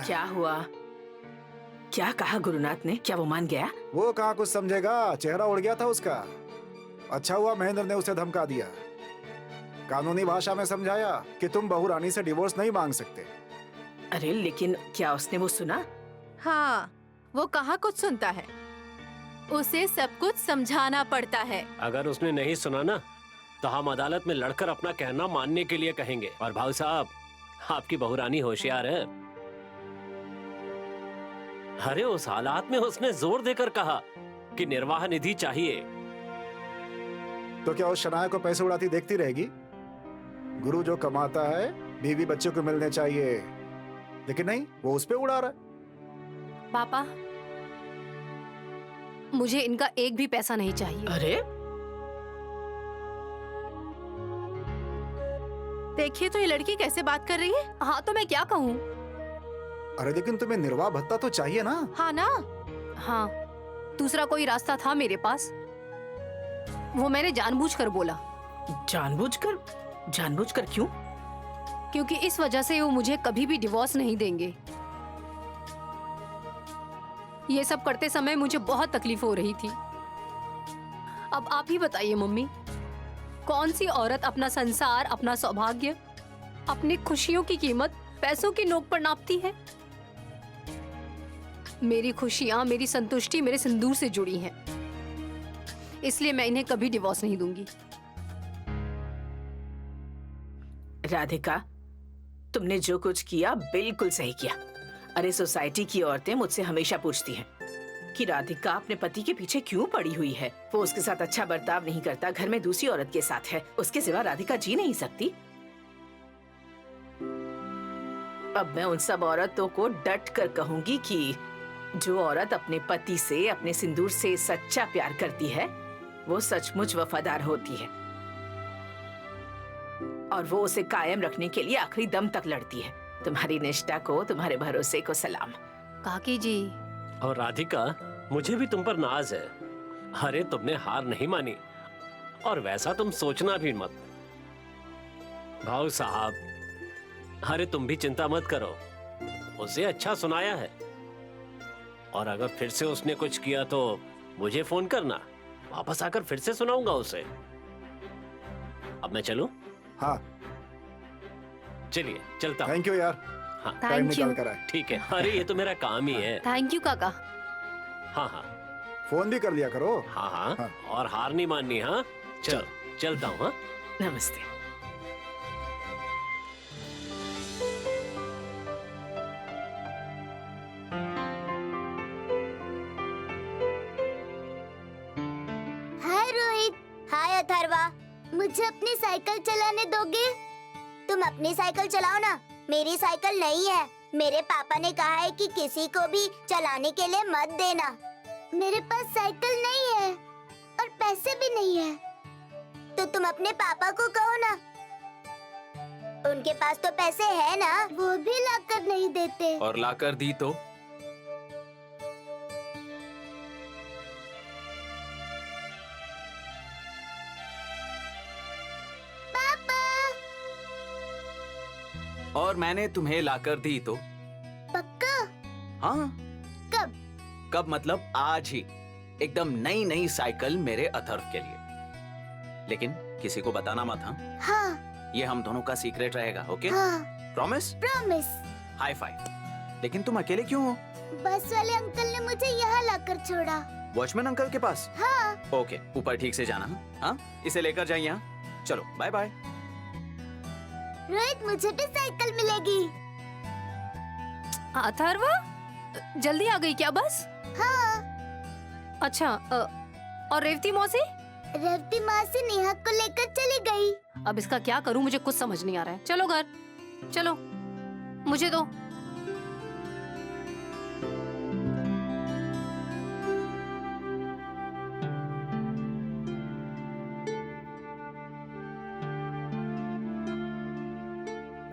क्या हुआ? क्या कहा गुरुनाथ ने? क्या वो मान गया? वो कहाँ कुछ समझेगा, चेहरा उड़ गया था उसका। अच्छा हुआ महेंद्र ने उसे धमका दिया, कानूनी भाषा में समझाया कि तुम बहू रानी से डिवोर्स नहीं मांग सकते। अरे लेकिन क्या उसने वो सुना? हाँ, वो कहाँ कुछ सुनता है, उसे सब कुछ समझाना पड़ता है। अगर उसने नहीं सुना ना तो हम अदालत में लड़कर अपना कहना मानने के लिए कहेंगे। और भाऊ साहब, आपकी बहू रानी होशियार है। अरे उस हालात में उसने जोर देकर कहा कि निर्वाह निधि चाहिए। तो क्या उस शनाया को पैसे उड़ाती देखती रहेगी? गुरु जो कमाता है बीवी बच्चों को मिलने चाहिए, लेकिन नहीं, वो उस पे उड़ा रहा है। पापा, मुझे इनका एक भी पैसा नहीं चाहिए। अरे देखिए तो ये लड़की कैसे बात कर रही है। हाँ तो मैं क्या कहूँ? अरे लेकिन तुम्हें निर्वाह भत्ता तो चाहिए ना। हाँ ना। हाँ, दूसरा कोई रास्ता था मेरे पास, वो मैंने जानबूझकर बोला। जानबूझकर? जानबूझकर क्यों? क्योंकि इस वजह से वो मुझे कभी भी डिवोर्स नहीं देंगे। ये सब करते समय मुझे बहुत तकलीफ हो रही थी। अब आप ही बताइए मम्मी, कौन सी औरत अपना संसार, अपना सौभाग्य, अपनी खुशियों की कीमत पैसों की नोक पर नापती है? मेरी खुशियां, मेरी संतुष्टि मेरे सिंदूर से जुड़ी हैं, इसलिए मैं इन्हें कभी डिवोर्स नहीं दूंगी। राधिका, तुमने जो कुछ किया बिल्कुल सही किया। अरे सोसाइटी की औरतें मुझसे हमेशा पूछती हैं कि राधिका अपने पति के पीछे क्यों पड़ी हुई है। वो उसके साथ अच्छा बर्ताव नहीं करता, घर में दूसरी औरत के साथ है, उसके सिवा राधिका जी नहीं सकती। अब मैं उन सब औरतों को डट कर कहूंगी कि जो औरत अपने पति से, अपने सिंदूर से सच्चा प्यार करती है, वो सचमुच वफादार होती है और वो उसे कायम रखने के लिए आखिरी दम तक लड़ती है। तुम्हारी निष्ठा को, तुम्हारे भरोसे को सलाम। काकी जी। और राधिका, मुझे भी तुम पर नाज है। अरे तुमने हार नहीं मानी, और वैसा तुम सोचना भी मत। भाऊ साहब, अरे तुम भी चिंता मत करो, उसे अच्छा सुनाया है। और अगर फिर से उसने कुछ किया तो मुझे फोन करना, वापस आकर फिर से सुनाऊंगा उसे। अब मैं चलूं? हाँ चलिए चलता हूं। थैंक यू यार, हाँ टाइम थैंक यू। निकाल कर आए। ठीक है। अरे ये तो मेरा काम ही है। थैंक यू काका। हाँ हाँ फोन भी कर लिया करो। हाँ हाँ, हाँ। और हार नहीं माननी। हाँ चल, चलता हूँ। हाँ नमस्ते। हाय रोहित। हाय अथर्वा। मुझे अपनी साइकिल चलाने दोगे? तुम अपनी साइकिल चलाओ ना, मेरी साइकिल नहीं है। मेरे पापा ने कहा है कि किसी को भी चलाने के लिए मत देना। मेरे पास साइकिल नहीं है और पैसे भी नहीं है, तो तुम अपने पापा को कहो ना। उनके पास तो पैसे है ना, वो भी लाकर नहीं देते। और लाकर दी तो? और मैंने तुम्हें लाकर दी तो? पक्का? हाँ। कब? कब मतलब आज ही। एकदम नई नई साइकिल मेरे अथर्व के लिए। लेकिन किसी को बताना मत। हाँ हाँ। ये हम दोनों का सीक्रेट रहेगा। ओके? हाँ। प्रॉमिस? प्रॉमिस। High five. लेकिन तुम अकेले क्यों हो? बस वाले अंकल ने मुझे यहाँ लाकर छोड़ा। वॉचमैन अंकल के पास? हाँ। ओके, ऊपर ठीक से जाना। हाँ, इसे लेकर जाइए। हाँ चलो, बाय बाय। रोहित, मुझे भी साइकिल मिलेगी। अथर्व, जल्दी आ गई क्या बस? हाँ। अच्छा, और रेवती मौसी? रेवती मौसी नेहा को लेकर चली गई। अब इसका क्या करूं, मुझे कुछ समझ नहीं आ रहा है। चलो घर, चलो, मुझे दो।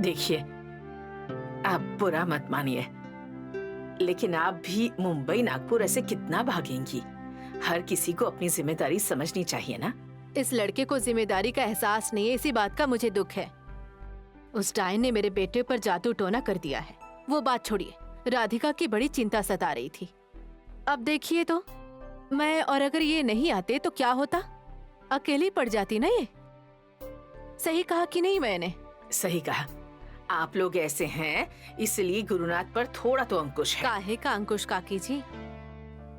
देखिए, आप बुरा मत मानिए, लेकिन आप भी मुंबई, नागपुर ऐसे कितना भागेंगी? हर किसी को अपनी जिम्मेदारी समझनी चाहिए ना। इस लड़के को जिम्मेदारी का एहसास नहीं है, इसी बात का मुझे दुख है। उस डायन ने मेरे बेटे पर जादू टोना कर दिया है। वो बात छोड़िए, राधिका की बड़ी चिंता सता रही थी। अब देखिए तो मैं और अगर ये नहीं आते तो क्या होता? अकेली पड़ जाती ना ये। सही कहा कि नहीं मैंने? सही कहा। आप लोग ऐसे हैं इसलिए गुरुनाथ पर थोड़ा तो अंकुश है। काहे का अंकुश काकी जी?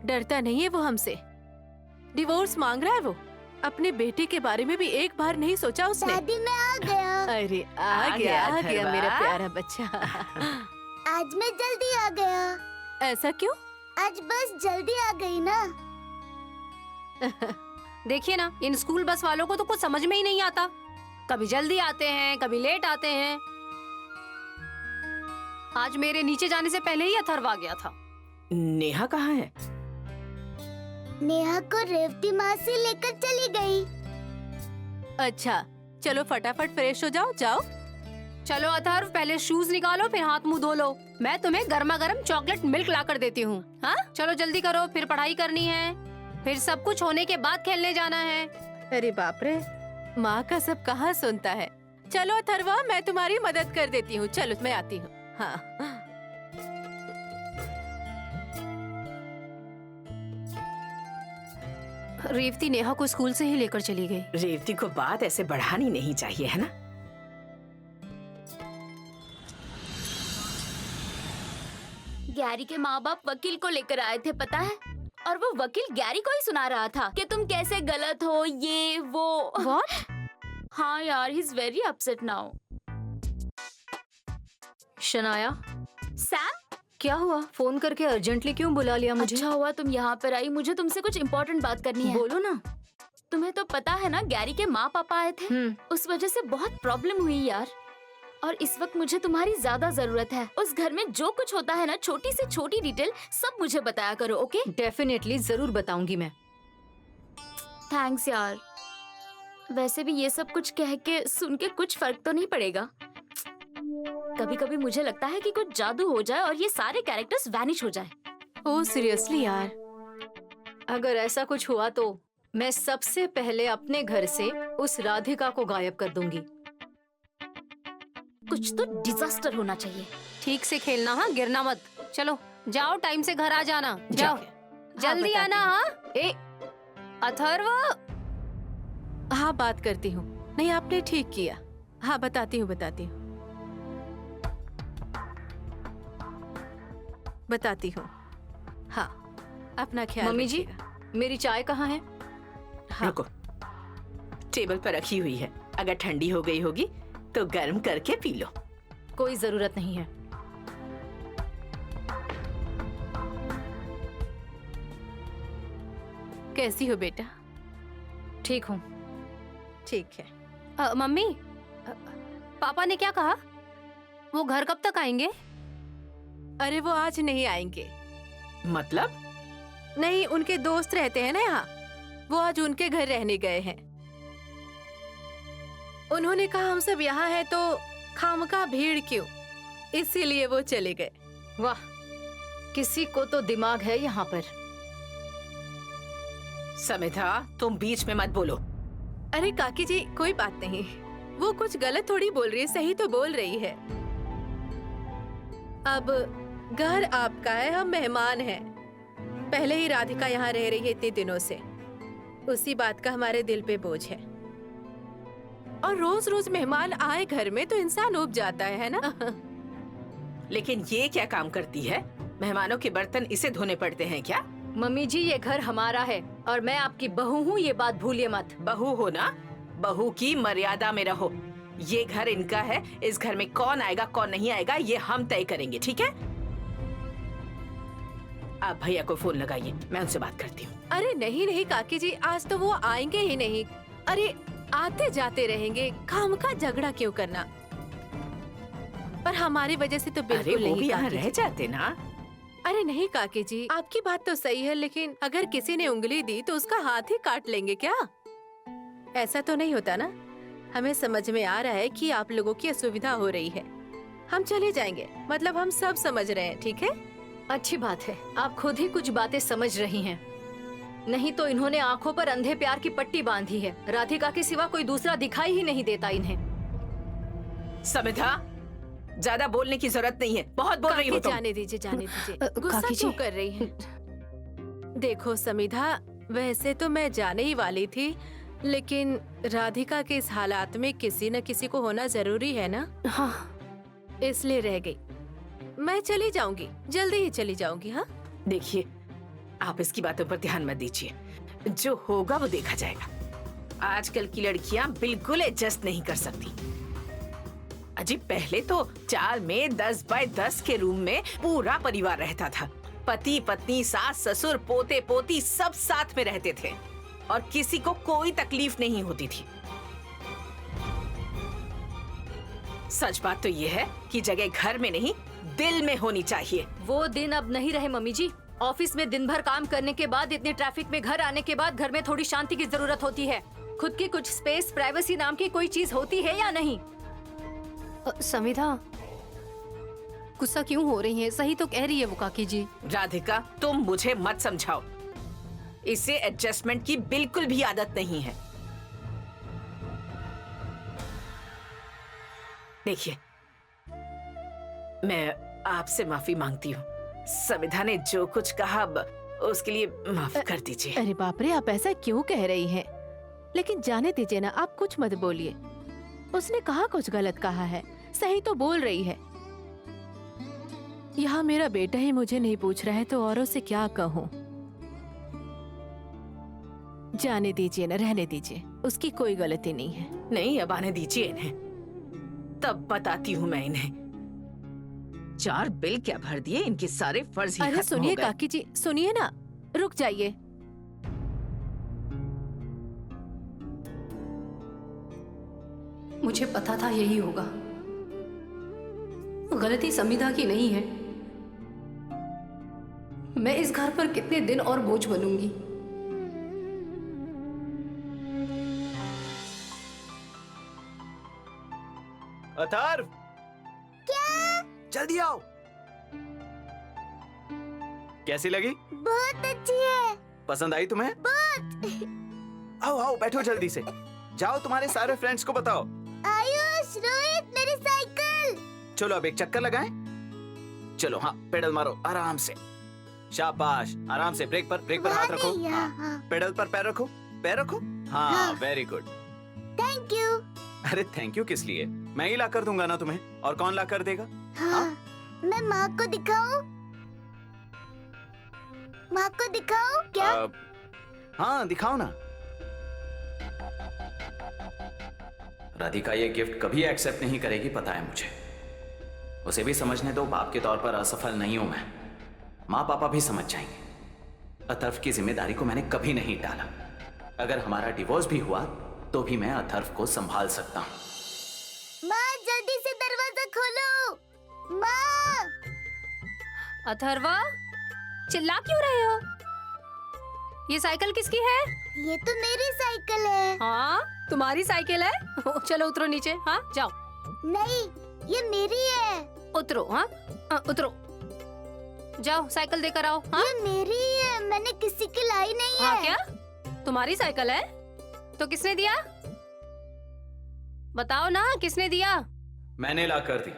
डरता नहीं है वो हमसे। डिवोर्स मांग रहा है वो। अपने बेटे के बारे में भी एक बार नहीं सोचा उसने। दादी मैं आ गया। अरे आ गया अथर्वा। मेरा प्यारा बच्चा। आज मैं जल्दी आ गया। ऐसा क्यों? आज बस जल्दी आ गई ना। देखिए ना, इन स्कूल बस वालों को तो कुछ समझ में ही नहीं आता। कभी जल्दी आते हैं, कभी लेट आते हैं। आज मेरे नीचे जाने से पहले ही अथर्व आ गया था। नेहा कहाँ है? नेहा को रेवती मासी लेकर चली गई। अच्छा चलो फटाफट फ्रेश हो जाओ। जाओ चलो अथर्व, पहले शूज निकालो फिर हाथ मुंह धो लो। मैं तुम्हें गर्मा गर्म चॉकलेट मिल्क ला कर देती हूँ। हाँ चलो जल्दी करो, फिर पढ़ाई करनी है, फिर सब कुछ होने के बाद खेलने जाना है। अरे बाप रे, माँ का सब कहाँ सुनता है। चलो अथर्वा, मैं तुम्हारी मदद कर देती हूँ। चलो मैं आती हूँ। हाँ रेवती नेहा को स्कूल से ही लेकर चली गई। रेवती को बात ऐसे बढ़ानी नहीं चाहिए, है ना? गैरी के माँ बाप वकील को लेकर आए थे, पता है? और वो वकील गैरी को ही सुना रहा था कि तुम कैसे गलत हो, ये वो। What? हाँ यार, he is very upset now. Shanaya, Sam, क्या हुआ? फोन करके अर्जेंटली क्यों बुला लिया मुझे? अच्छा हुआ तुम यहाँ पर आई, मुझे तुमसे कुछ इम्पोर्टेंट बात करनी है। बोलो ना। तुम्हें तो पता है ना, गैरी के माँ पापा आए थे। उस वजह से बहुत प्रॉब्लम हुई यार। और इस वक्त मुझे तुम्हारी ज्यादा जरूरत है। उस घर में जो कुछ होता है ना, छोटी से छोटी डिटेल सब मुझे बताया करो, ओके? डेफिनेटली जरूर बताऊंगी मैं। थैंक्स यार। वैसे भी ये सब कुछ कह के सुन के कुछ फर्क तो नहीं पड़ेगा। कभी कभी मुझे लगता है कि कुछ जादू हो जाए और ये सारे कैरेक्टर्स वैनिश हो जाए। ओह सीरियसली यार? अगर ऐसा कुछ हुआ तो मैं सबसे पहले अपने घर से उस राधिका को गायब कर दूंगी। कुछ तो डिजास्टर होना चाहिए। ठीक से खेलना, हाँ, गिरना मत। चलो जाओ, टाइम से घर आ जाना। जाओ जल्दी बताती आना। हाँ ए अथर्व। हाँ बात करती हूँ। नहीं आपने ठीक किया। हाँ बताती हूँ बताती हूँ। हाँ अपना ख्याल मम्मी जी, रखिएगा। मेरी चाय कहाँ है? हाँ रुको, टेबल पर रखी हुई है। अगर ठंडी हो गई होगी तो गर्म करके पी लो। कोई जरूरत नहीं है। कैसी हो बेटा? ठीक हूँ। ठीक है। मम्मी, पापा ने क्या कहा? वो घर कब तक आएंगे? अरे वो आज नहीं आएंगे। मतलब? नहीं, उनके दोस्त रहते हैं ना यहाँ, वो आज उनके घर रहने गए हैं। उन्होंने कहा हम सब यहाँ हैं तो खामखा भीड़ क्यों, इसीलिए वो चले गए। वाह, किसी को तो दिमाग है यहाँ पर। समिधा, तुम बीच में मत बोलो। अरे काकी जी कोई बात नहीं, वो कुछ गलत थोड़ी बोल रही है, सही तो बोल रही है। अब घर आपका है, हम मेहमान हैं। पहले ही राधिका यहाँ रह रही है इतने दिनों से, उसी बात का हमारे दिल पे बोझ है। और रोज रोज मेहमान आए घर में तो इंसान ऊब जाता है ना? लेकिन ये क्या काम करती है? मेहमानों के बर्तन इसे धोने पड़ते हैं क्या? मम्मी जी, ये घर हमारा है और मैं आपकी बहू हूँ, ये बात भूलिए मत। बहू हो ना, बहू की मर्यादा में रहो। ये घर इनका है, इस घर में कौन आएगा कौन नहीं आएगा ये हम तय करेंगे, ठीक है? आप भैया को फोन लगाइए, मैं उनसे बात करती हूँ। अरे नहीं नहीं काकी जी, आज तो वो आएंगे ही नहीं। अरे आते जाते रहेंगे, खामखा झगड़ा क्यों करना? पर हमारी वजह से तो अरे बिल्कुल वो भी नहीं यहाँ काकी रह जी। जाते ना। अरे नहीं काकी जी, आपकी बात तो सही है, लेकिन अगर किसी ने उंगली दी तो उसका हाथ ही काट लेंगे क्या? ऐसा तो नहीं होता ना। हमें समझ में आ रहा है कि आप लोगों की असुविधा हो रही है, हम चले जाएंगे, मतलब हम सब समझ रहे हैं, ठीक है? अच्छी बात है, आप खुद ही कुछ बातें समझ रही हैं। नहीं तो इन्होंने आंखों पर अंधे प्यार की पट्टी बांधी है। राधिका के सिवा कोई दूसरा दिखाई ही नहीं देता इन्हें। समिधा, ज्यादा बोलने की जरूरत नहीं है, बहुत बोल रही हो काकी, तुम। जाने दीजिए, जाने दीजिए। गुस्सा काकी जी। क्यों कर रही हैं? देखो समिधा, वैसे तो मैं जाने ही वाली थी, लेकिन राधिका के इस हालात में किसी न किसी को होना जरूरी है ना, हाँ, इसलिए रह गई। मैं चली जाऊंगी, जल्दी ही चली जाऊंगी। हाँ, देखिए, आप इसकी बातों पर ध्यान मत दीजिए, जो होगा वो देखा जाएगा। आजकल की लड़कियां बिल्कुल एडजस्ट नहीं कर सकती। अजी पहले तो 4 में 10 बाय 10 के रूम में पूरा परिवार रहता था। पति पत्नी, सास ससुर, पोते पोती सब साथ में रहते थे और किसी को कोई तकलीफ नहीं होती थी। सच बात तो ये है कि जगह घर में नहीं, दिल में होनी चाहिए। वो दिन अब नहीं रहे मम्मी जी। ऑफिस में दिन भर काम करने के बाद, इतने ट्रैफिक में घर आने के बाद घर में थोड़ी शांति की जरूरत होती है। खुद की कुछ स्पेस, प्राइवेसी नाम की कोई चीज होती है या नहीं? समिधा, गुस्सा क्यों हो रही है? सही तो कह रही है वो काकी जी। राधिका, तुम मुझे मत समझाओ, इसे एडजस्टमेंट की बिल्कुल भी आदत नहीं है। देखिए, मैं आपसे माफी मांगती हूँ। समिधा ने जो कुछ कहा उसके लिए माफ कर दीजिए। अरे बाप रे, आप ऐसा क्यों कह रही हैं? लेकिन जाने दीजिए ना, आप कुछ मत बोलिए। उसने कहा कुछ गलत कहा है, सही तो बोल रही है। यहाँ मेरा बेटा ही मुझे नहीं पूछ रहा है तो औरों से क्या कहूँ? जाने दीजिए ना, रहने दीजिए, उसकी कोई गलती नहीं है। नहीं, अब आने दीजिए इन्हें, तब बताती हूँ मैं इन्हें। 4 बिल क्या भर दिए, इनके सारे फर्ज ही अरे खत्म सुनिए हो गए। काकी जी, सुनिए ना, रुक जाइए। मुझे पता था यही होगा। गलती समिधा की नहीं है। मैं इस घर पर कितने दिन और बोझ बनूंगी। अथर्व, क्या? जल्दी आओ। कैसी लगी? बहुत अच्छी है। पसंद आई तुम्हें? बहुत। आओ आओ, बैठो जल्दी से। जाओ तुम्हारे सारे फ्रेंड्स को बताओ। आयुष, रोहित, मेरी साइकिल। चलो अब एक चक्कर लगाएं। चलो, हाँ, पेडल मारो आराम से। शाबाश, आराम से। ब्रेक पर हाथ रखो। वहाँ नहीं, हाँ, हाँ। पेडल पर पैर रखो, पैर रखो। हाँ, हाँ। Very good. Thank you. अरे थैंक यू किस लिए? मैं ही ला कर दूंगा ना तुम्हें, और कौन ला कर देगा? हाँ, मैं माँ को दिखाऊं? माँ को दिखाऊं क्या? हाँ, दिखाओ ना। राधिका ये गिफ्ट कभी एक्सेप्ट नहीं करेगी, पता है मुझे। उसे भी समझने दो, बाप के तौर पर असफल नहीं हूं मैं। माँ पापा भी समझ जाएंगे। अथर्व की जिम्मेदारी को मैंने कभी नहीं टाला। अगर हमारा डिवोर्स भी हुआ तो भी मैं अथर्व को संभाल सकता हूँ। माँ, जल्दी से दरवाजा खोलो। माँ। अथर्वा, चिल्ला क्यों रहे हो? ये साइकिल किसकी है? ये तो मेरी साइकिल है। हाँ, तुम्हारी साइकिल है? चलो उतरो नीचे। हाँ, जाओ। नहीं, ये मेरी है। उतरो। हाँ, उतरो। जाओ, साइकिल देकर आओ। हाँ, ये मेरी है, मैंने किसी की लाई नहीं है। हाँ, क्या तुम्हारी साइकिल है? तो किसने दिया? बताओ ना, किसने दिया? मैंने ला कर दी।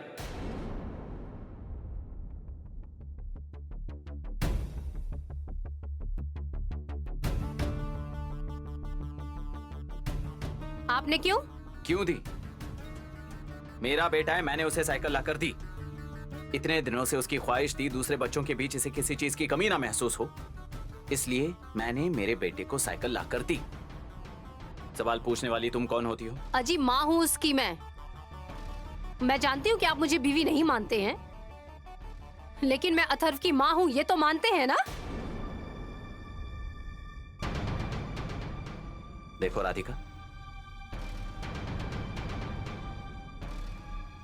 आपने क्यों? क्यों दी? मेरा बेटा है, मैंने उसे साइकिल ला कर दी। इतने दिनों से उसकी ख्वाहिश थी दूसरे बच्चों के बीच इसे किसी चीज की कमी ना महसूस हो, इसलिए मैंने मेरे बेटे को साइकिल ला कर दी। सवाल पूछने वाली तुम कौन होती हो? अजी, माँ हूँ उसकी मैं जानती हूँ कि आप मुझे बीवी नहीं मानते हैं, लेकिन मैं अथर्व की माँ हूँ, ये तो मानते हैं ना? देखो राधिका,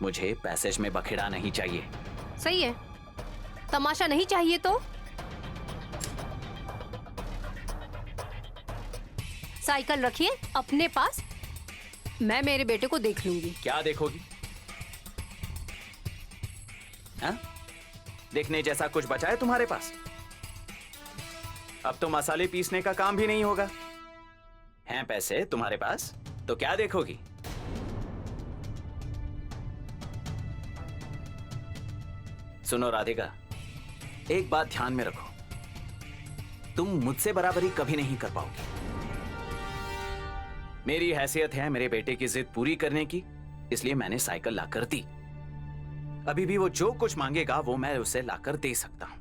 मुझे पैसेज में बखेड़ा नहीं चाहिए। सही है, तमाशा नहीं चाहिए तो? साइकिल रखिए अपने पास, मैं मेरे बेटे को देख लूंगी। क्या देखोगी? हाँ? देखने जैसा कुछ बचा है तुम्हारे पास? अब तो मसाले पीसने का काम भी नहीं होगा। हैं पैसे तुम्हारे पास तो क्या देखोगी? सुनो राधिका, एक बात ध्यान में रखो, तुम मुझसे बराबरी कभी नहीं कर पाओगी। मेरी हैसियत है मेरे बेटे की जिद पूरी करने की, इसलिए मैंने साइकिल लाकर दी। अभी भी वो जो कुछ मांगेगा वो मैं उसे लाकर दे सकता हूं।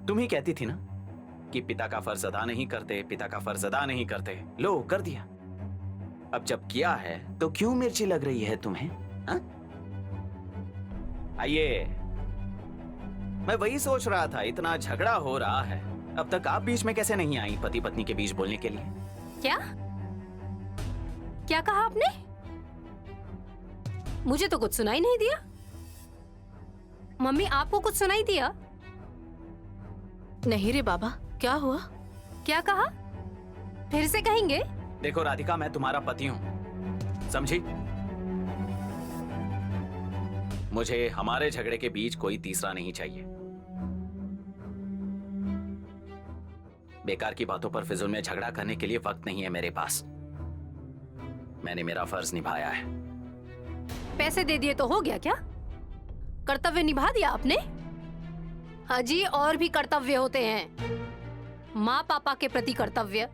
तुम ही कहती थी ना कि पिता का फर्ज अदा नहीं करते, पिता का फर्ज अदा नहीं करते। लो, कर दिया। अब जब किया है तो क्यों मिर्ची लग रही है तुम्हें? आइए, मैं वही सोच रहा था, इतना झगड़ा हो रहा है, अब तक आप बीच में कैसे नहीं आई पति पत्नी के बीच बोलने के लिए? क्या क्या कहा आपने? मुझे तो कुछ सुनाई नहीं दिया। मम्मी, आपको कुछ सुनाई दिया? नहीं रे बाबा, क्या हुआ? क्या कहा? फिर से कहेंगे? देखो राधिका, मैं तुम्हारा पति हूं, समझी? मुझे हमारे झगड़े के बीच कोई तीसरा नहीं चाहिए। बेकार की बातों पर फिजूल में झगड़ा करने के लिए वक्त नहीं है मेरे पास। मैंने मेरा फर्ज निभाया है। पैसे दे दिए तो हो गया क्या? कर्तव्य निभा दिया आपने? हाँ जी, और भी कर्तव्य होते हैं। माँ पापा के प्रति कर्तव्य,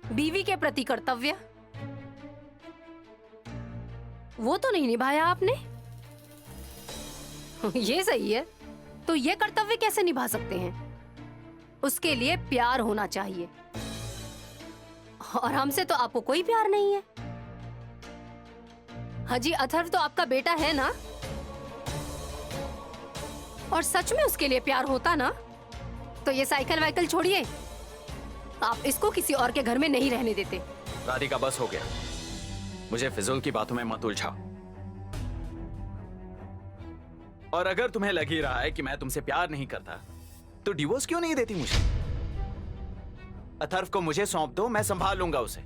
बीवी के प्रति कर्तव्य, वो तो नहीं निभाया आपने। ये सही है, तो ये कर्तव्य कैसे निभा सकते हैं? उसके लिए प्यार होना चाहिए, और हमसे तो आपको कोई प्यार नहीं है। हाजी, अथर्व तो आपका बेटा है ना? और सच में उसके लिए प्यार होता ना, तो ये साइकिल वाइकल छोड़िए, आप इसको किसी और के घर में नहीं रहने देते। राधिका, बस हो गया, मुझे फिजूल की बातों में मत उलझाओ। और अगर तुम्हें लग ही रहा है कि मैं तुमसे प्यार नहीं करता, तो डिवोर्स क्यों नहीं देती मुझे? अथर्व को मुझे सौंप दो, मैं संभाल लूंगा उसे।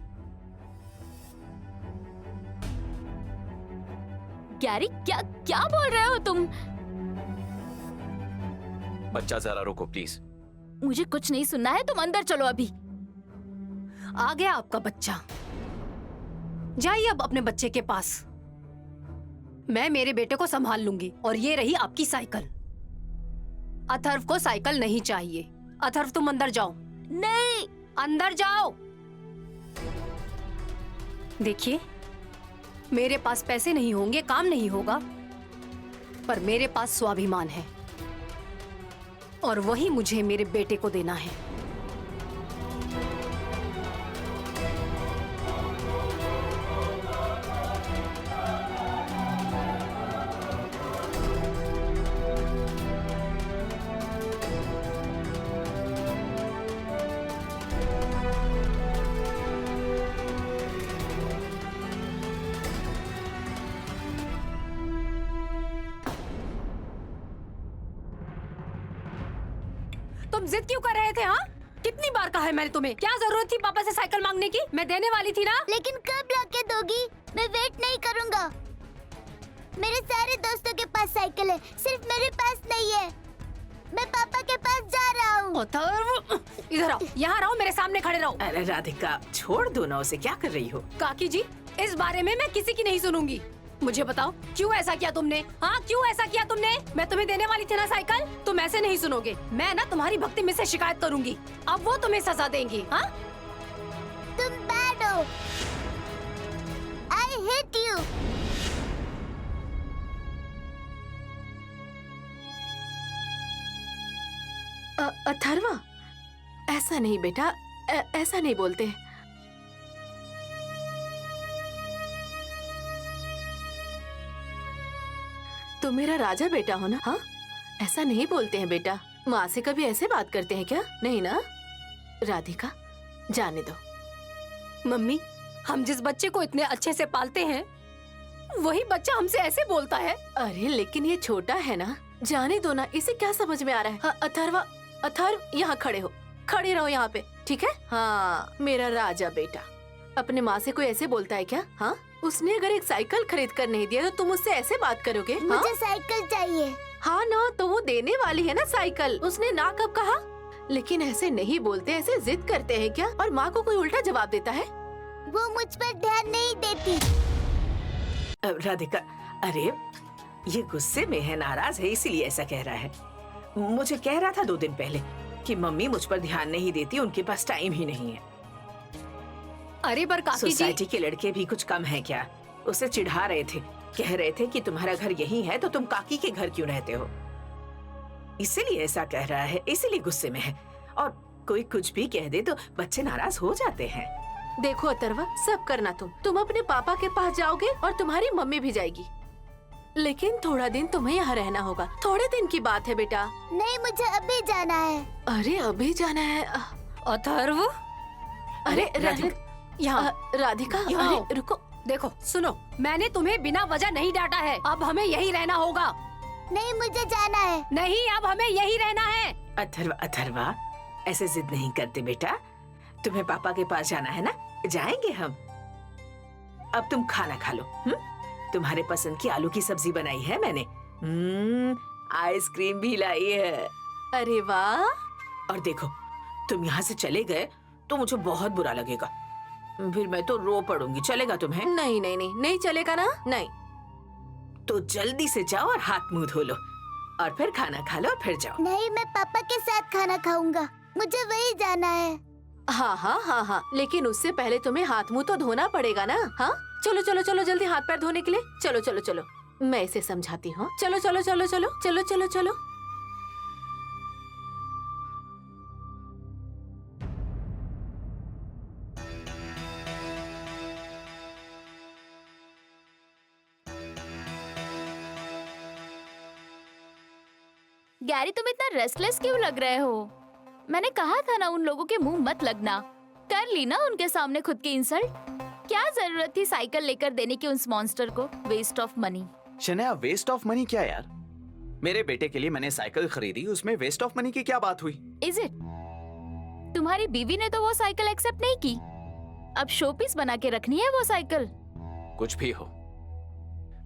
गैरी, क्या क्या बोल रहे हो तुम? बच्चा, जरा रुको प्लीज। मुझे कुछ नहीं सुनना है, तुम अंदर चलो अभी। आ गया आपका बच्चा, जाइए अब अपने बच्चे के पास। मैं मेरे बेटे को संभाल लूंगी, और ये रही आपकी साइकिल। अथर्व को साइकिल नहीं चाहिए। अथर्व, तुम अंदर जाओ। नहीं, अंदर जाओ। देखिए, मेरे पास पैसे नहीं होंगे, काम नहीं होगा, पर मेरे पास स्वाभिमान है, और वही मुझे मेरे बेटे को देना है। तुम जिद क्यों कर रहे थे? हाँ, कितनी बार कहा है मैंने तुम्हें? क्या जरूरत थी पापा से साइकिल मांगने की? मैं देने वाली थी ना। लेकिन कब लाके दोगी? मैं वेट नहीं करूंगा। मेरे सारे दोस्तों के पास साइकिल है, सिर्फ मेरे पास नहीं है। मैं पापा के पास जा रहा हूँ। अथर्व, इधर आओ, यहाँ रहो, मेरे सामने खड़े रहो। अरे राधिका, छोड़ दो ना उसे, क्या कर रही हो? काकी जी, इस बारे में मैं किसी की नहीं सुनूंगी। मुझे बताओ, क्यों ऐसा किया तुमने? हाँ, क्यों ऐसा किया तुमने? मैं तुम्हें देने वाली थी ना साइकिल, तुम ऐसे नहीं सुनोगे। मैं ना तुम्हारी भक्ति में से शिकायत करूंगी, अब वो तुम्हें सजा देंगी। हाँ, तुम बैड हो। I hate you. अथर्वा, ऐसा नहीं बेटा, ऐसा नहीं बोलते। तुम मेरा राजा बेटा हो ना? हाँ, ऐसा नहीं बोलते हैं बेटा। माँ से कभी ऐसे बात करते हैं क्या? नहीं ना? राधिका, जाने दो। मम्मी, हम जिस बच्चे को इतने अच्छे से पालते हैं, वही बच्चा हमसे ऐसे बोलता है। अरे लेकिन ये छोटा है ना, जाने दो ना, इसे क्या समझ में आ रहा है? हाँ, अथर्वा, अथर्व, यहाँ खड़े हो, खड़े रहो यहाँ पे, ठीक है? हाँ, मेरा राजा बेटा। अपने माँ से कोई ऐसे बोलता है क्या? हाँ, उसने अगर एक साइकिल खरीद कर नहीं दिया तो तुम उससे ऐसे बात करोगे? हाँ? मुझे साइकिल चाहिए। हाँ ना, तो वो देने वाली है ना साइकिल। उसने ना कब कहा? लेकिन ऐसे नहीं बोलते, ऐसे जिद करते हैं क्या? और माँ को कोई उल्टा जवाब देता है? वो मुझ पर ध्यान नहीं देती। राधिका, अरे ये गुस्से में है, नाराज है, इसीलिए ऐसा कह रहा है। मुझे कह रहा था 2 दिन पहले कि मम्मी मुझ पर ध्यान नहीं देती, उनके पास टाइम ही नहीं है। अरे पर काकी जी, सोसाइटी के लड़के भी कुछ कम है क्या? उसे चिढ़ा रहे थे, कह रहे थे कि तुम्हारा घर यही है तो तुम काकी के घर क्यों रहते हो? इसीलिए ऐसा कह रहा है, इसीलिए गुस्से में है। और कोई कुछ भी कह दे तो बच्चे नाराज हो जाते हैं। देखो अथर्वा, सब करना तुम अपने पापा के पास जाओगे और तुम्हारी मम्मी भी जाएगी, लेकिन थोड़ा दिन तुम्हें यहाँ रहना होगा। थोड़े दिन की बात है बेटा। नहीं, मुझे अभी जाना है। अरे अभी जाना है? अथर्व, अरे राधिका, यहाँ राधिका, यहाँ आओ। अरे रुको। देखो सुनो, मैंने तुम्हें बिना वजह नहीं डांटा है। अब हमें यही रहना होगा। नहीं, मुझे जाना है। नहीं, अब हमें यही रहना है। अथर्वा, ऐसे जिद नहीं करते बेटा। तुम्हें पापा के पास जाना है ना, जाएंगे हम। अब तुम खाना खा लो। तुम्हारे पसंद की आलू की सब्जी बनाई है मैंने। आइसक्रीम भी लाई है। अरे वाह। और देखो, तुम यहाँ से चले गए तो मुझे बहुत बुरा लगेगा, फिर मैं तो रो पड़ूंगी। चलेगा तुम्हें? नहीं नहीं नहीं, नहीं चलेगा ना। नहीं तो जल्दी से जाओ और हाथ मुंह धो लो और फिर खाना खा लो और फिर जाओ। नहीं, मैं पापा के साथ खाना खाऊंगा। मुझे वही जाना है। हाँ हाँ हाँ हाँ, लेकिन उससे पहले तुम्हें हाथ मुंह तो धोना पड़ेगा ना। हाँ चलो चलो चलो, जल्दी हाथ पैर धोने के लिए। चलो चलो चलो, मैं इसे समझाती हूँ। चलो चलो चलो चलो चलो चलो चलो। गैरी, तुम इतना रेस्टलेस क्यों लग रहे हो? मैंने कहा था ना उन लोगों के मुंह मत लगना। कर ली ना उनके सामने खुद की इंसल्ट। क्या जरूरत थी साइकिल लेकर देने की उस मॉन्स्टर को? Waste of money. Shanaya, waste of money क्या यार? मेरे बेटे के लिए मैंने साइकिल खरीदी, उसमें वेस्ट ऑफ मनी की क्या बात हुई? Is it? तुम्हारी बीवी ने तो वो साइकिल एक्सेप्ट नहीं की। अब शोपीस बना के रखनी है वो साइकिल। कुछ भी हो,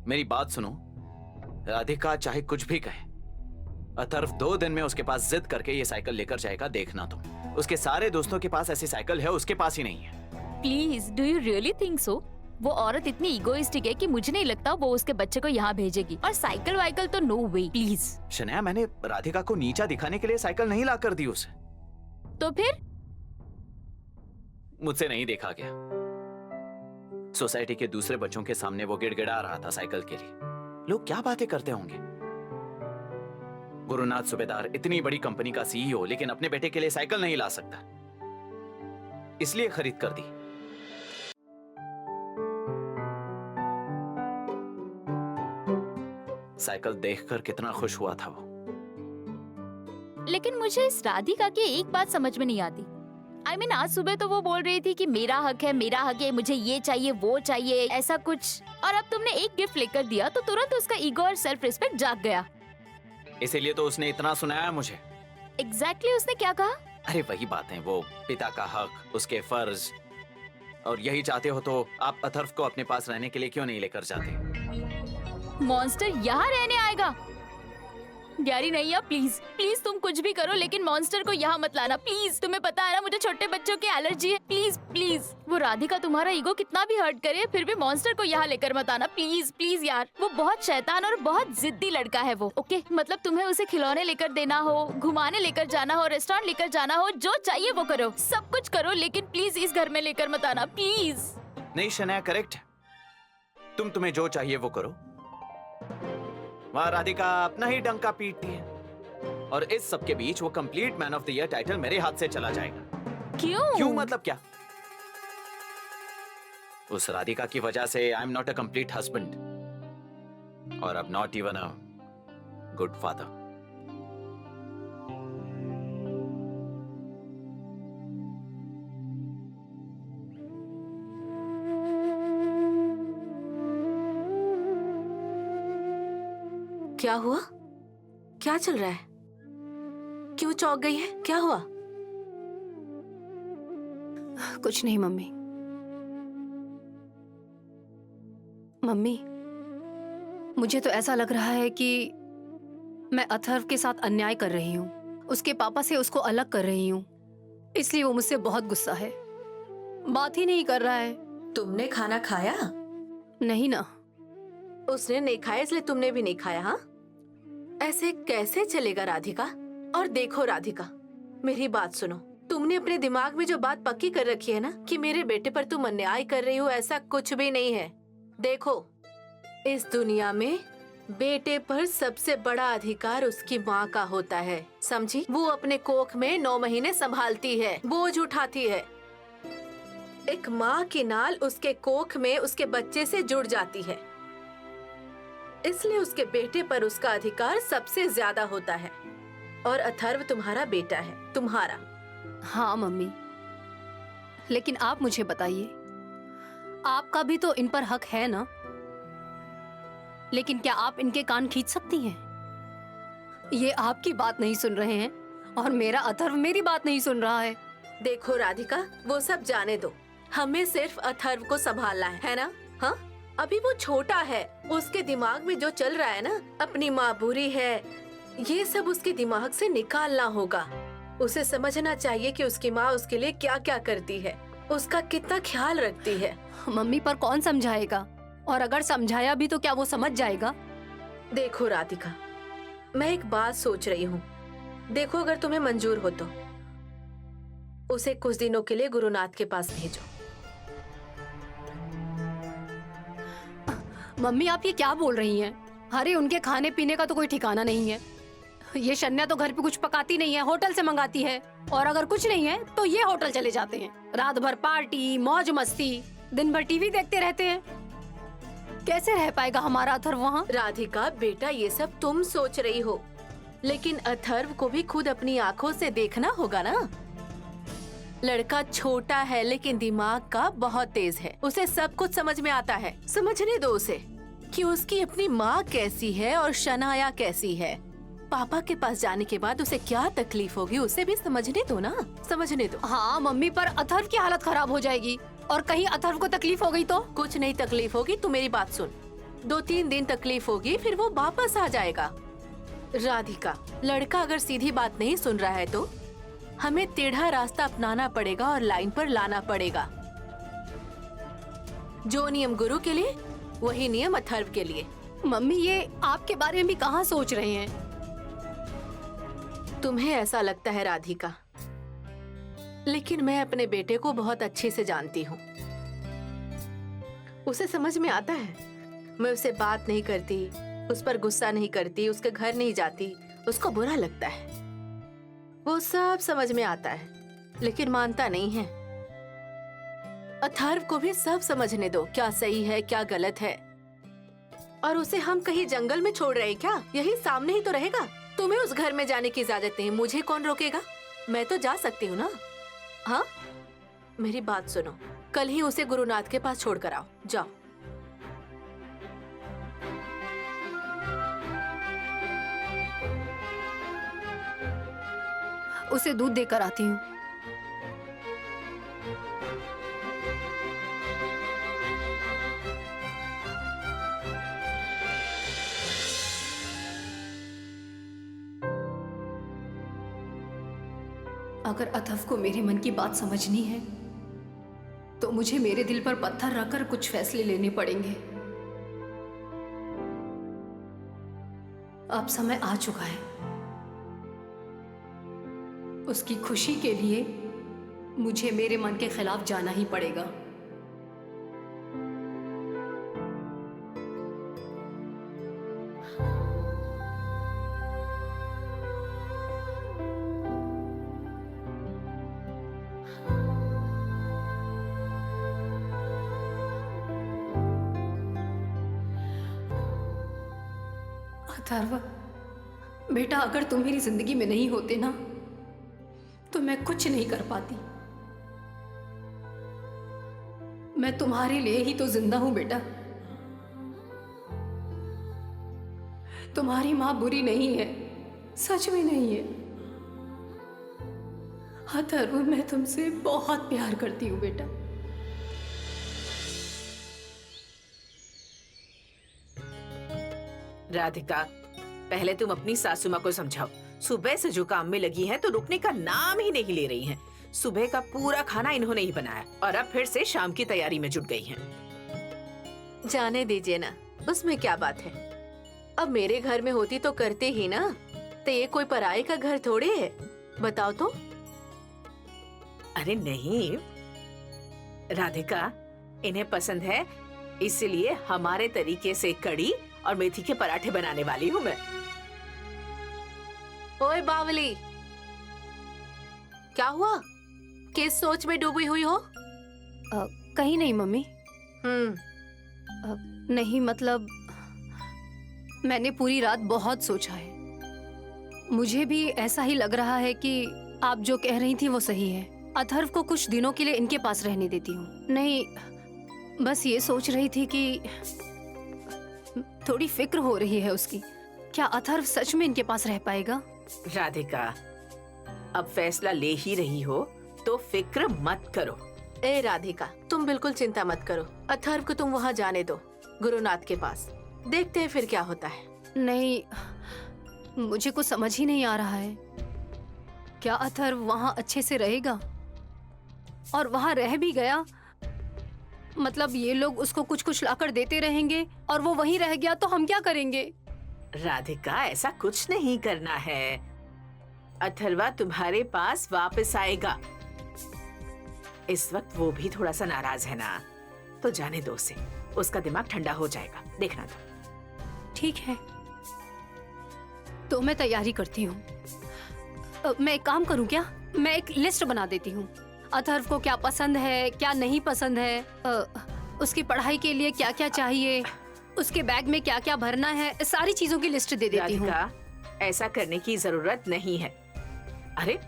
मेरी बात सुनो। राधिका चाहे कुछ भी कहे, अथर्व 2 दिन में उसके पास जिद करके ये साइकिल लेकर जाएगा, देखना तुम। उसके सारे दोस्तों के पास ऐसी साइकिल है, उसके पास ही नहीं है। Please, do you really think so? वो औरत इतनी इगोइस्टिक है कि मुझे नहीं लगता वो उसके बच्चे को यहाँ भेजेगी। और साइकिल वाइकल तो नो वे। प्लीज। शनाया, मैंने राधिका को नीचा दिखाने के लिए साइकिल नहीं ला कर दी उसे। तो फिर? मुझसे नहीं देखा गया। सोसाइटी के दूसरे बच्चों के सामने वो गिड़गिड़ा रहा था साइकिल के लिए। लोग क्या बातें करते होंगे। गुरुनाथ सूबेदार इतनी बड़ी कंपनी का सीईओ, लेकिन अपने बेटे के लिए साइकिल नहीं ला सकता, इसलिए खरीद कर दी। साइकिल देखकर कितना खुश हुआ था वो। लेकिन मुझे इस राधिका की एक बात समझ में नहीं आती। I mean, आज सुबह तो वो बोल रही थी कि मेरा हक है, मुझे ये चाहिए वो चाहिए, ऐसा कुछ। और अब तुमने एक गिफ्ट लेकर दिया तो तुरंत उसका ईगो और सेल्फ रिस्पेक्ट जाग गया। इसीलिए तो उसने इतना सुनाया मुझे। एग्जैक्टली उसने क्या कहा? अरे वही बातें, वो पिता का हक, उसके फर्ज। और यही चाहते हो तो आप अथर्व को अपने पास रहने के लिए क्यों नहीं लेकर जाते? मॉन्स्टर यहाँ रहने आएगा? गैरी नहीं यार, प्लीज प्लीज तुम कुछ भी करो लेकिन मॉन्स्टर को यहाँ मत लाना प्लीज। तुम्हें पता है ना मुझे छोटे बच्चों की एलर्जी है। Please please. वो राधिका तुम्हारा ईगो कितना भी हर्ट करे फिर भी मॉन्स्टर को यहाँ लेकर मत आना प्लीज प्लीज यार। वो बहुत शैतान और बहुत जिद्दी लड़का है वो। ओके, मतलब तुम्हें उसे खिलौने लेकर देना हो, घुमाने लेकर जाना हो, रेस्टोरेंट लेकर जाना हो, जो चाहिए वो करो, सब कुछ करो, लेकिन प्लीज इस घर में लेकर मत आना प्लीज। नहीं शनाया, करेक्ट है। तुम्हें जो चाहिए वो करो। वहाँ राधिका अपना ही डंका पीटती है और इस सब के बीच वो complete man of the year title मेरे हाथ से चला जाएगा। क्यों मतलब क्या? उस राधिका की वजह से I am not a complete husband और अब not even a good father. क्या हुआ? क्या चल रहा है? क्यों चौंक गई है? क्या हुआ? कुछ नहीं मम्मी। मम्मी, मुझे तो ऐसा लग रहा है कि मैं अथर्व के साथ अन्याय कर रही हूँ, उसके पापा से उसको अलग कर रही हूँ, इसलिए वो मुझसे बहुत गुस्सा है, बात ही नहीं कर रहा है। तुमने खाना खाया? नहीं ना, उसने नहीं खाया इसलिए तुमने भी नहीं खाया? हाँ, ऐसे कैसे चलेगा राधिका? और देखो राधिका, मेरी बात सुनो, तुमने अपने दिमाग में जो बात पक्की कर रखी है ना कि मेरे बेटे पर तुम अन्याय कर रही हो, ऐसा कुछ भी नहीं है। देखो, इस दुनिया में बेटे पर सबसे बड़ा अधिकार उसकी माँ का होता है, समझी? वो अपने कोख में 9 महीने संभालती है, बोझ उठाती है। एक माँ की नाल उसके कोख में उसके बच्चे से जुड़ जाती है, इसलिए उसके बेटे पर उसका अधिकार सबसे ज्यादा होता है। और अथर्व तुम्हारा बेटा है, तुम्हारा। हाँ मम्मी, लेकिन आप मुझे बताइए, आपका भी तो इन पर हक है ना? लेकिन क्या आप इनके कान खींच सकती हैं? ये आपकी बात नहीं सुन रहे हैं और मेरा अथर्व मेरी बात नहीं सुन रहा है। देखो राधिका, वो सब जाने दो, हमें सिर्फ अथर्व को संभालना है ना? हाँ, अभी वो छोटा है, उसके दिमाग में जो चल रहा है ना, अपनी माँ बुरी है, ये सब उसके दिमाग से निकालना होगा। उसे समझना चाहिए कि उसकी माँ उसके लिए क्या क्या करती है, उसका कितना ख्याल रखती है। मम्मी, पर कौन समझाएगा? और अगर समझाया भी तो क्या वो समझ जाएगा? देखो राधिका, मैं एक बात सोच रही हूँ। देखो, अगर तुम्हें मंजूर हो तो उसे कुछ दिनों के लिए गुरुनाथ के पास भेजो। मम्मी, आप ये क्या बोल रही हैं? अरे, उनके खाने पीने का तो कोई ठिकाना नहीं है। ये शन्या तो घर पे कुछ पकाती नहीं है, होटल से मंगाती है। और अगर कुछ नहीं है तो ये होटल चले जाते हैं। रात भर पार्टी, मौज मस्ती, दिन भर टीवी देखते रहते हैं। कैसे रह पाएगा हमारा अथर्व वहाँ? राधिका बेटा, ये सब तुम सोच रही हो, लेकिन अथर्व को भी खुद अपनी आँखों से देखना होगा ना। लड़का छोटा है लेकिन दिमाग का बहुत तेज है, उसे सब कुछ समझ में आता है। समझने दो उसे कि उसकी अपनी माँ कैसी है और शनाया कैसी है। पापा के पास जाने के बाद उसे क्या तकलीफ होगी, उसे भी समझने दो ना, समझने दो। हाँ मम्मी, पर अथर्व की हालत खराब हो जाएगी और कहीं अथर्व को तकलीफ हो गई तो? कुछ नहीं तकलीफ होगी, तू मेरी बात सुन। 2-3 दिन तकलीफ होगी, फिर वो वापस आ जाएगा। राधिका, लड़का अगर सीधी बात नहीं सुन रहा है तो हमें टेढ़ा रास्ता अपनाना पड़ेगा और लाइन पर लाना पड़ेगा। जो नियम गुरु के लिए, वही नियम अथर्व के लिए। मम्मी, ये आपके बारे में भी कहाँ सोच रहे हैं? तुम्हें ऐसा लगता है राधिका, लेकिन मैं अपने बेटे को बहुत अच्छे से जानती हूँ। उसे समझ में आता है। मैं उससे बात नहीं करती, उस पर गुस्सा नहीं करती, उसके घर नहीं जाती, उसको बुरा लगता है, वो सब समझ में आता है, लेकिन मानता नहीं है। अथर्व को भी सब समझने दो, क्या सही है क्या गलत है। और उसे हम कहीं जंगल में छोड़ रहे हैं क्या? यही सामने ही तो रहेगा। तुम्हें उस घर में जाने की इजाजत नहीं, मुझे कौन रोकेगा? मैं तो जा सकती हूँ ना। हाँ, मेरी बात सुनो, कल ही उसे गुरुनाथ के पास छोड़ कर आओ, जाओ। उसे दूध देकर आती हूँ। अगर अथर्व को मेरे मन की बात समझनी है तो मुझे मेरे दिल पर पत्थर रखकर कुछ फैसले लेने पड़ेंगे। अब समय आ चुका है। उसकी खुशी के लिए मुझे मेरे मन के खिलाफ जाना ही पड़ेगा। अथर्व बेटा, अगर तुम मेरी जिंदगी में नहीं होते ना तो मैं कुछ नहीं कर पाती। मैं तुम्हारे लिए ही तो जिंदा हूं बेटा। तुम्हारी मां बुरी नहीं है, सच में नहीं है। अथर्व, मैं तुमसे बहुत प्यार करती हूँ बेटा। राधिका, पहले तुम अपनी सासू माँ को समझाओ। सुबह से जो काम में लगी हैं तो रुकने का नाम ही नहीं ले रही हैं। सुबह का पूरा खाना इन्होंने ही बनाया और अब फिर से शाम की तैयारी में जुट गई हैं। जाने दीजिए ना, उसमें क्या बात है? अब मेरे घर में होती तो करते ही ना। तो ये कोई पराये का घर थोड़े है, बताओ तो। अरे नहीं राधिका, इन्हें पसंद है इसलिए हमारे तरीके से कड़ी और मेथी के पराठे बनाने वाली हूँ मैं। ओए बावली, क्या हुआ? किस सोच में डूबी हुई हो? कहीं नहीं मम्मी। हम्म। नहीं मतलब मैंने पूरी रात बहुत सोचा है। मुझे भी ऐसा ही लग रहा है कि आप जो कह रही थी वो सही है। अथर्व को कुछ दिनों के लिए इनके पास रहने देती हूँ। नहीं, बस ये सोच रही थी कि थोड़ी फिक्र हो रही है उसकी। क्या अथर्व सच में इनके पास रह पाएगा? राधिका, अब फैसला ले ही रही हो तो फिक्र मत करो। ए राधिका, तुम बिल्कुल चिंता मत करो। अथर्व को तुम वहाँ जाने दो, गुरुनाथ के पास। देखते हैं फिर क्या होता है। नहीं, मुझे कुछ समझ ही नहीं आ रहा है। क्या अथर्व वहाँ अच्छे से रहेगा? और वहाँ रह भी गया मतलब ये लोग उसको कुछ कुछ लाकर देते रहेंगे और वो वहीं रह गया तो हम क्या करेंगे? राधिका, ऐसा कुछ नहीं करना है। अथर्वा तुम्हारे पास वापस आएगा। इस वक्त वो भी थोड़ा सा नाराज है ना, तो जाने दो उसे, उसका दिमाग ठंडा हो जाएगा, देखना तो। ठीक है, तो मैं तैयारी करती हूँ। मैं एक काम करूँ क्या? मैं एक लिस्ट बना देती हूँ। अथर्व को क्या पसंद है, क्या नहीं पसंद है, उसकी पढ़ाई के लिए क्या क्या चाहिए, उसके बैग में क्या क्या भरना है, सारी चीजों की लिस्ट दे देती हूँ। राधिका, ऐसा करने की जरूरत नहीं है। अरे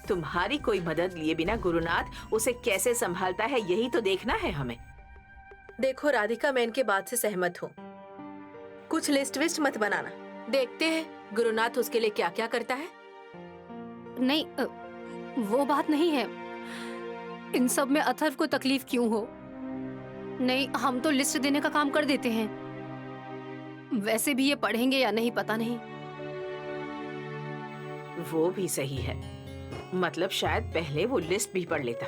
तुम्हारी कोई मदद लिए बिना गुरुनाथ उसे कैसे संभालता है, यही तो देखना है हमें। देखो राधिका, मैं इनके बात से सहमत हूँ। कुछ लिस्ट विस्ट मत बनाना, देखते हैं गुरुनाथ उसके लिए क्या क्या करता है। नहीं, वो बात नहीं है। इन सब में अथर्व को तकलीफ क्यों हो? नहीं, हम तो लिस्ट देने का काम कर देते हैं। वैसे भी ये पढ़ेंगे या नहीं पता नहीं। वो भी सही है, मतलब शायद पहले वो लिस्ट भी पढ़ लेता,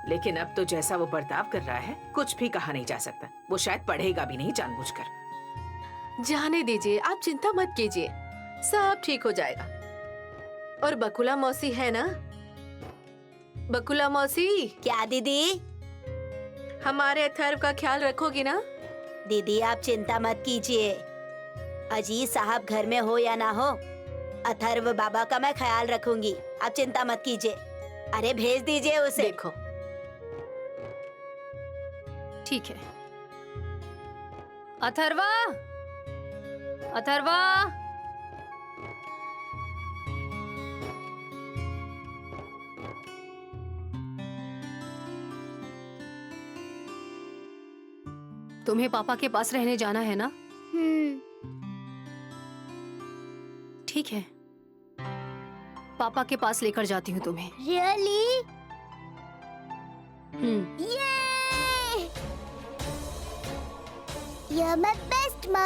लेकिन अब तो जैसा वो बर्ताव कर रहा है कुछ भी कहा नहीं जा सकता। वो शायद पढ़ेगा भी नहीं जानबूझकर। जाने दीजिए, आप चिंता मत कीजिए, सब ठीक हो जाएगा। और बकुला मौसी है ना? बकुला मौसी, क्या दीदी? हमारे अथर्व का ख्याल रखोगी ना? दीदी आप चिंता मत कीजिए, अजीज साहब घर में हो या ना हो, अथर्व बाबा का मैं ख्याल रखूंगी। आप चिंता मत कीजिए। अरे भेज दीजिए उसे। देखो, ठीक है। अथर्वा, अथर्वा, तुम्हें पापा के पास रहने जाना है ना? ठीक है, पापा के पास लेकर जाती हूँ तुम्हें। Really? Hmm. You're my best, Ma.